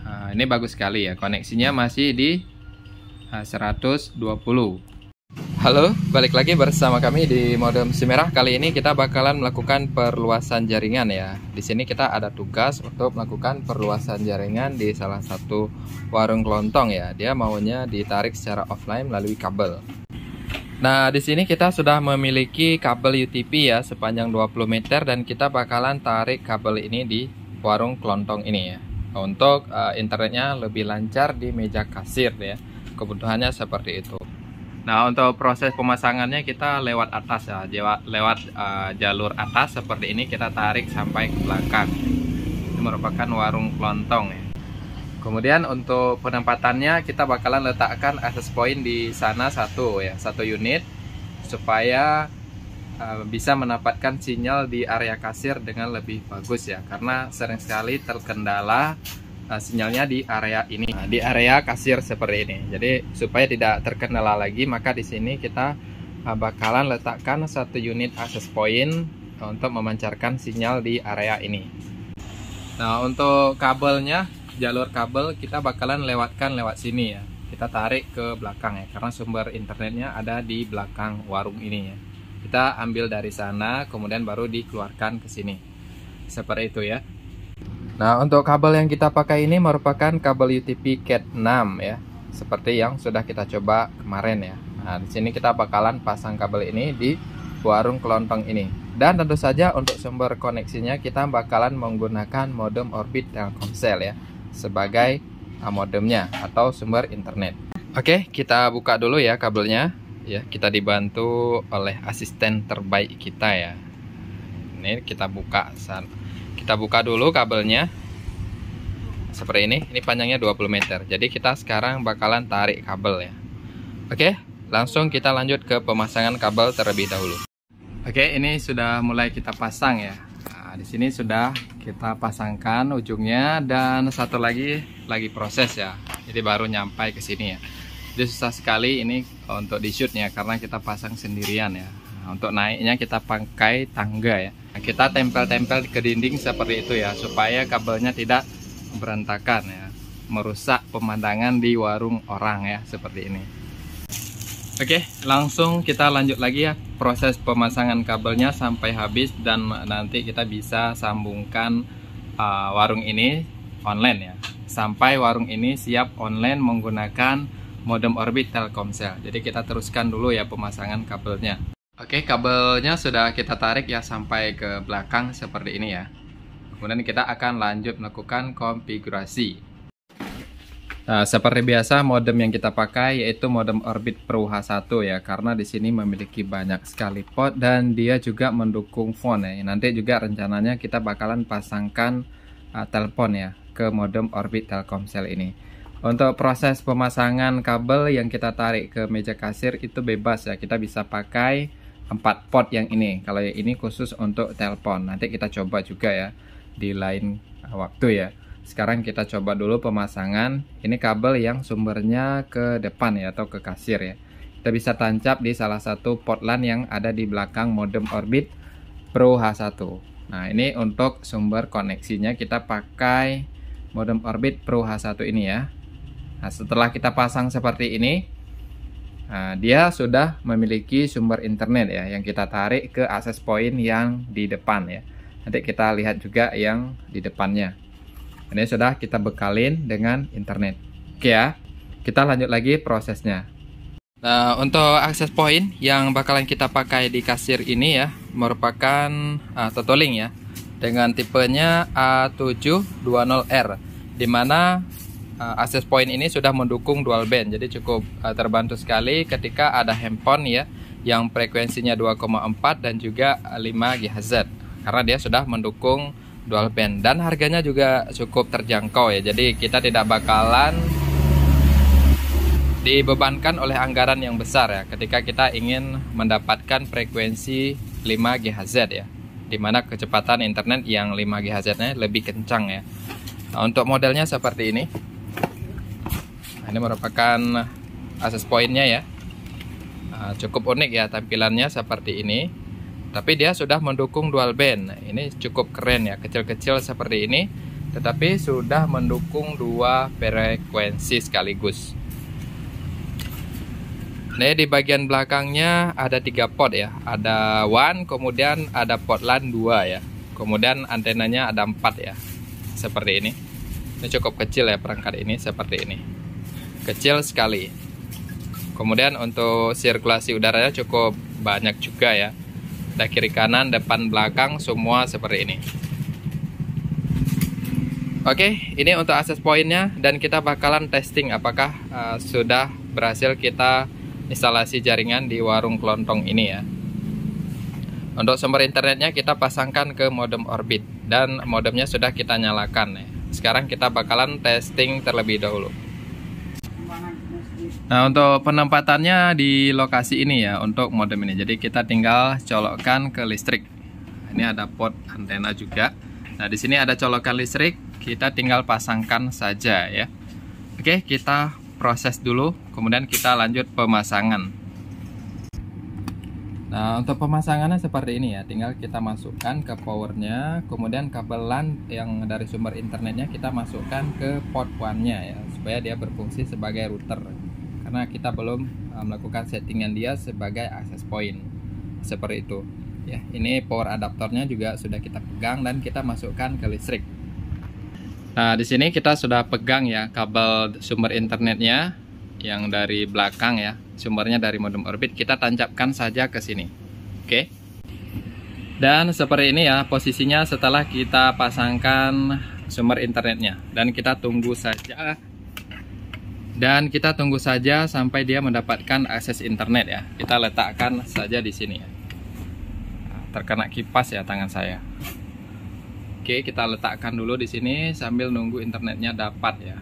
Ini bagus sekali ya, koneksinya masih di 120. Halo, balik lagi bersama kami di Modem Si Merah. Kali ini kita bakalan melakukan perluasan jaringan ya. Di sini kita ada tugas untuk melakukan perluasan jaringan di salah satu warung kelontong ya. Dia maunya ditarik secara offline melalui kabel. Nah, di sini kita sudah memiliki kabel UTP ya sepanjang 20 meter dan kita bakalan tarik kabel ini di warung kelontong ini ya. Untuk internetnya lebih lancar di meja kasir ya. Kebutuhannya seperti itu. Nah, untuk proses pemasangannya kita lewat atas ya, lewat jalur atas seperti ini, kita tarik sampai ke belakang. Ini merupakan warung kelontong ya. Kemudian untuk penempatannya kita bakalan letakkan access point di sana satu unit supaya bisa mendapatkan sinyal di area kasir dengan lebih bagus ya, karena sering sekali terkendala sinyalnya di area ini, di area kasir seperti ini. Jadi supaya tidak terkendala lagi, maka di sini kita bakalan letakkan satu unit access point untuk memancarkan sinyal di area ini. Nah, untuk kabelnya, jalur kabel kita bakalan lewatkan lewat sini ya. Kita tarik ke belakang ya, karena sumber internetnya ada di belakang warung ini ya. Kita ambil dari sana, kemudian baru dikeluarkan ke sini. Seperti itu ya. Nah, untuk kabel yang kita pakai ini merupakan kabel UTP Cat 6 ya, seperti yang sudah kita coba kemarin ya. Nah, di sini kita bakalan pasang kabel ini di warung kelontong ini. Dan tentu saja untuk sumber koneksinya kita bakalan menggunakan modem Orbit Telkomsel ya, sebagai modemnya atau sumber internet. Oke, kita buka dulu ya kabelnya ya. Kita dibantu oleh asisten terbaik kita ya. Ini kita buka dulu kabelnya seperti ini. Ini panjangnya 20 meter. Jadi kita sekarang bakalan tarik kabel ya. Oke, langsung kita lanjut ke pemasangan kabel terlebih dahulu. Oke, ini sudah mulai kita pasang ya. Nah, di sini sudah kita pasangkan ujungnya dan satu lagi proses ya. Jadi baru nyampai ke sini ya. Jadi susah sekali ini untuk di shootnya karena kita pasang sendirian ya. Nah, untuk naiknya kita pakai tangga ya. Nah, kita tempel-tempel ke dinding seperti itu ya, supaya kabelnya tidak berantakan ya, merusak pemandangan di warung orang ya, seperti ini. Oke, langsung kita lanjut lagi ya proses pemasangan kabelnya sampai habis, dan nanti kita bisa sambungkan warung ini online ya, sampai warung ini siap online menggunakan modem Orbit Telkomsel. Jadi kita teruskan dulu ya pemasangan kabelnya. Oke, kabelnya sudah kita tarik ya sampai ke belakang seperti ini ya. Kemudian kita akan lanjut melakukan konfigurasi. Nah, seperti biasa modem yang kita pakai yaitu modem Orbit Pro H1 ya, karena di sini memiliki banyak sekali port dan dia juga mendukung phone ya. Nanti juga rencananya kita bakalan pasangkan telepon ya ke modem Orbit Telkomsel ini. Untuk proses pemasangan kabel yang kita tarik ke meja kasir itu bebas ya, kita bisa pakai 4 port yang ini. Kalau yang ini khusus untuk telepon. Nanti kita coba juga ya di lain waktu ya. Sekarang kita coba dulu pemasangan. Ini kabel yang sumbernya ke depan ya, atau ke kasir ya. Kita bisa tancap di salah satu port LAN yang ada di belakang modem Orbit Pro H1. Nah, ini untuk sumber koneksinya kita pakai modem Orbit Pro H1 ini ya. Nah, setelah kita pasang seperti ini, nah, dia sudah memiliki sumber internet ya, yang kita tarik ke access point yang di depan ya. Nanti kita lihat juga yang di depannya. Ini sudah kita bekalin dengan internet. Oke ya, kita lanjut lagi prosesnya. Nah, untuk access point yang bakalan kita pakai di kasir ini ya, merupakan Totalink ya, dengan tipenya A720R, dimana access point ini sudah mendukung dual band. Jadi cukup terbantu sekali ketika ada handphone ya yang frekuensinya 2,4 dan juga 5 GHz, karena dia sudah mendukung dual band dan harganya juga cukup terjangkau ya. Jadi kita tidak bakalan dibebankan oleh anggaran yang besar ya ketika kita ingin mendapatkan frekuensi 5 GHz ya, dimana kecepatan internet yang 5 GHz nya lebih kencang ya. Nah, untuk modelnya seperti ini. Nah, ini merupakan access point-nya ya. Nah, cukup unik ya tampilannya seperti ini. Tapi dia sudah mendukung dual band. Ini cukup keren ya, kecil-kecil seperti ini. tetapi sudah mendukung 2 frekuensi sekaligus. Nah, di bagian belakangnya ada 3 port ya. Ada WAN, kemudian ada port LAN 2 ya. Kemudian antenanya ada 4 ya. Seperti ini. Ini cukup kecil ya perangkat ini, seperti ini. Kecil sekali. Kemudian untuk sirkulasi udaranya cukup banyak juga ya. Ada kiri kanan, depan belakang semua seperti ini. Oke, ini untuk akses pointnya dan kita bakalan testing apakah sudah berhasil kita instalasi jaringan di warung kelontong ini ya. Untuk sumber internetnya kita pasangkan ke modem Orbit dan modemnya sudah kita nyalakan ya. Sekarang kita bakalan testing terlebih dahulu. Nah, untuk penempatannya di lokasi ini ya untuk modem ini. Jadi kita tinggal colokkan ke listrik. Ini ada port antena juga. Nah, di sini ada colokan listrik, kita tinggal pasangkan saja ya. Oke, kita proses dulu, kemudian kita lanjut pemasangan. Nah, untuk pemasangannya seperti ini ya, tinggal kita masukkan ke powernya, kemudian kabel LAN yang dari sumber internetnya kita masukkan ke port 1-nya ya, supaya dia berfungsi sebagai router. Karena kita belum melakukan settingan dia sebagai access point, seperti itu. Ya, ini power adaptornya juga sudah kita pegang dan kita masukkan ke listrik. Nah, di sini kita sudah pegang ya kabel sumber internetnya yang dari belakang ya, sumbernya dari modem Orbit, kita tancapkan saja ke sini. Oke. Dan seperti ini ya posisinya setelah kita pasangkan sumber internetnya dan kita tunggu saja. Dan kita tunggu saja sampai dia mendapatkan akses internet ya. Kita letakkan saja di sini ya. Terkena kipas ya tangan saya. Oke, kita letakkan dulu di sini sambil nunggu internetnya dapat ya.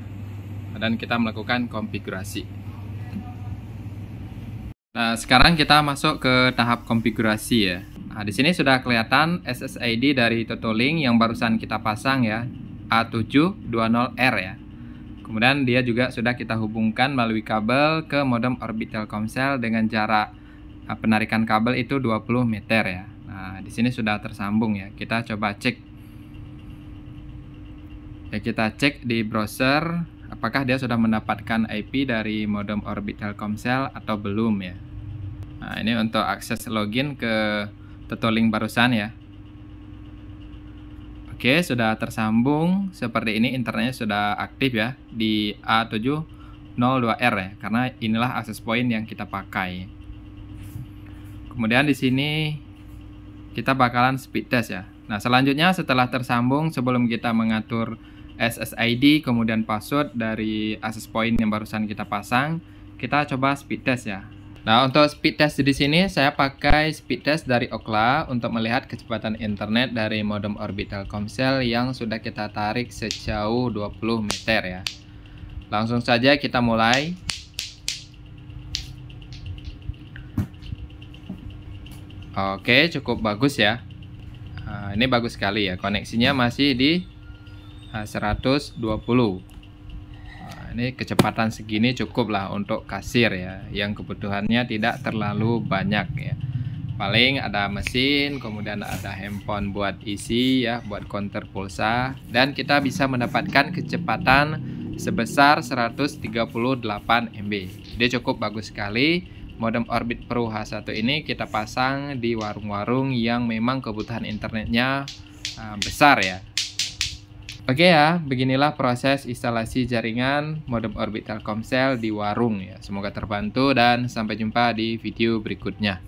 Dan kita melakukan konfigurasi. Nah, sekarang kita masuk ke tahap konfigurasi ya. Nah, di sini sudah kelihatan SSID dari Totolink yang barusan kita pasang ya, A720R ya. Kemudian dia juga sudah kita hubungkan melalui kabel ke modem Orbit Telkomsel dengan jarak penarikan kabel itu 20 meter ya. Nah, di sini sudah tersambung ya. Kita coba cek. Ya, kita cek di browser apakah dia sudah mendapatkan IP dari modem Orbit Telkomsel atau belum ya. Nah, ini untuk akses login ke Totolink barusan ya. Oke, sudah tersambung seperti ini, internetnya sudah aktif ya di A702R ya, karena inilah akses point yang kita pakai. Kemudian di sini kita bakalan speed test ya. Nah, selanjutnya setelah tersambung, sebelum kita mengatur SSID kemudian password dari access point yang barusan kita pasang, kita coba speed test ya. Nah, untuk speed test di sini saya pakai speed test dari Ookla untuk melihat kecepatan internet dari modem Orbit Telkomsel yang sudah kita tarik sejauh 20 meter ya. Langsung saja kita mulai. Oke, cukup bagus ya. Nah, ini bagus sekali ya, koneksinya masih di 120. Nah, ini kecepatan segini cukup lah untuk kasir ya, yang kebutuhannya tidak terlalu banyak ya. Paling ada mesin, kemudian ada handphone buat isi ya, buat counter pulsa, dan kita bisa mendapatkan kecepatan sebesar 138 MB. Dia cukup bagus sekali. Modem Orbit Pro H1 ini kita pasang di warung-warung yang memang kebutuhan internetnya besar ya. Oke ya, beginilah proses instalasi jaringan modem Orbit Telkomsel di warung ya. Semoga terbantu dan sampai jumpa di video berikutnya.